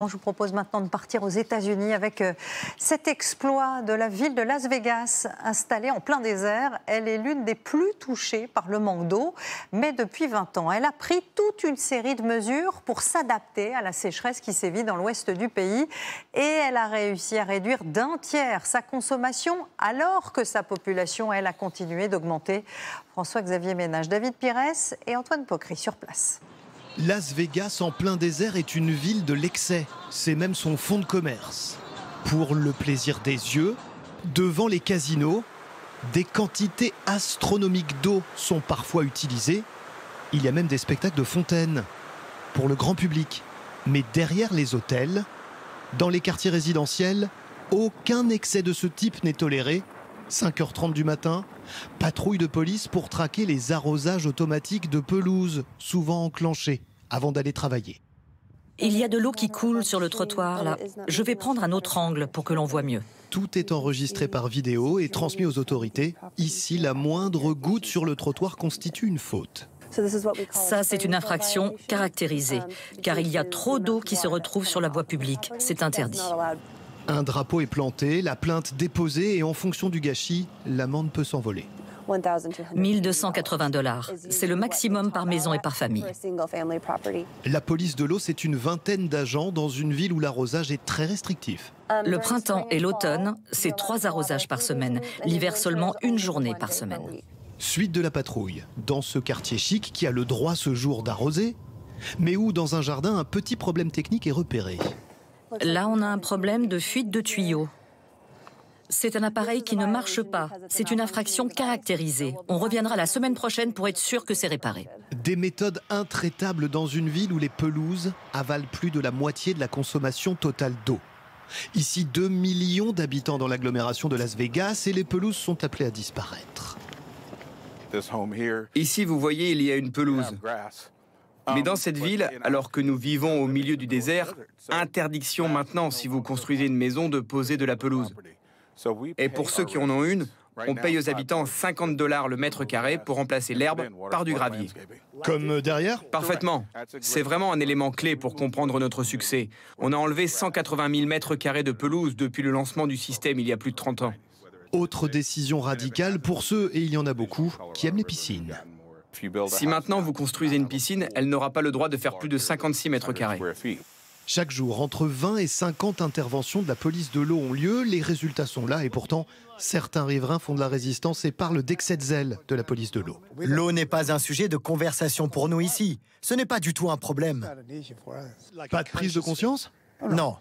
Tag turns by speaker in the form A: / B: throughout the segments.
A: Je vous propose maintenant de partir aux États-Unis avec cet exploit de la ville de Las Vegas, installée en plein désert. Elle est l'une des plus touchées par le manque d'eau, mais depuis 20 ans. Elle a pris toute une série de mesures pour s'adapter à la sécheresse qui sévit dans l'ouest du pays. Et elle a réussi à réduire d'un tiers sa consommation, alors que sa population, elle, a continué d'augmenter. François-Xavier Ménage, David Pires et Antoine Pocry sur place.
B: Las Vegas en plein désert est une ville de l'excès. C'est même son fonds de commerce. Pour le plaisir des yeux, devant les casinos, des quantités astronomiques d'eau sont parfois utilisées. Il y a même des spectacles de fontaines pour le grand public. Mais derrière les hôtels, dans les quartiers résidentiels, aucun excès de ce type n'est toléré. 5h30 du matin, patrouille de police pour traquer les arrosages automatiques de pelouse, souvent enclenchés, avant d'aller travailler.
C: Il y a de l'eau qui coule sur le trottoir, là. Je vais prendre un autre angle pour que l'on voit mieux.
B: Tout est enregistré par vidéo et transmis aux autorités. Ici, la moindre goutte sur le trottoir constitue une faute.
C: Ça, c'est une infraction caractérisée, car il y a trop d'eau qui se retrouve sur la voie publique. C'est interdit.
B: Un drapeau est planté, la plainte déposée et en fonction du gâchis, l'amende peut s'envoler.
C: 1280 $. C'est le maximum par maison et par famille.
B: La police de l'eau, c'est une vingtaine d'agents dans une ville où l'arrosage est très restrictif.
C: Le printemps et l'automne, c'est 3 arrosages par semaine. L'hiver, seulement une journée par semaine.
B: Suite de la patrouille, dans ce quartier chic qui a le droit ce jour d'arroser, mais où dans un jardin, un petit problème technique est repéré.
C: Là, on a un problème de fuite de tuyaux. C'est un appareil qui ne marche pas. C'est une infraction caractérisée. On reviendra la semaine prochaine pour être sûr que c'est réparé.
B: Des méthodes intraitables dans une ville où les pelouses avalent plus de la moitié de la consommation totale d'eau. Ici, 2 millions d'habitants dans l'agglomération de Las Vegas et les pelouses sont appelées à disparaître.
D: Ici, vous voyez, il y a une pelouse. Mais dans cette ville, alors que nous vivons au milieu du désert, interdiction maintenant, si vous construisez une maison, de poser de la pelouse. Et pour ceux qui en ont une, on paye aux habitants 50 $ le mètre carré pour remplacer l'herbe par du gravier.
B: Comme derrière ?
D: Parfaitement. C'est vraiment un élément clé pour comprendre notre succès. On a enlevé 180 000 mètres carrés de pelouse depuis le lancement du système il y a plus de 30 ans.
B: Autre décision radicale pour ceux, et il y en a beaucoup, qui aiment les piscines.
D: Si maintenant vous construisez une piscine, elle n'aura pas le droit de faire plus de 56 mètres carrés.
B: Chaque jour, entre 20 et 50 interventions de la police de l'eau ont lieu. Les résultats sont là et pourtant, certains riverains font de la résistance et parlent d'excès de zèle de la police de l'eau.
E: L'eau n'est pas un sujet de conversation pour nous ici. Ce n'est pas du tout un problème.
B: Pas de prise de conscience ?
E: Non.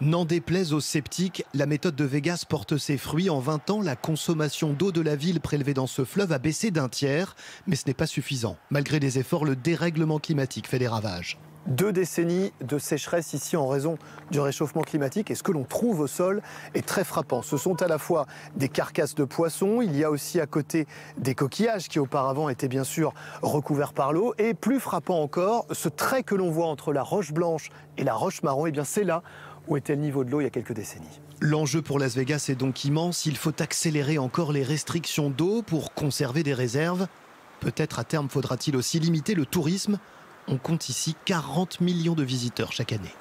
B: N'en déplaise aux sceptiques, la méthode de Vegas porte ses fruits. En 20 ans, la consommation d'eau de la ville prélevée dans ce fleuve a baissé d'un tiers. Mais ce n'est pas suffisant. Malgré les efforts, le dérèglement climatique fait des ravages.
F: 2 décennies de sécheresse ici en raison du réchauffement climatique, et ce que l'on trouve au sol est très frappant. Ce sont à la fois des carcasses de poissons, il y a aussi à côté des coquillages qui auparavant étaient bien sûr recouverts par l'eau, et plus frappant encore, ce trait que l'on voit entre la roche blanche et la roche marron, et bien c'est là où était le niveau de l'eau il y a quelques décennies.
B: L'enjeu pour Las Vegas est donc immense. Il faut accélérer encore les restrictions d'eau pour conserver des réserves. Peut-être à terme faudra-t-il aussi limiter le tourisme. On compte ici 40 millions de visiteurs chaque année.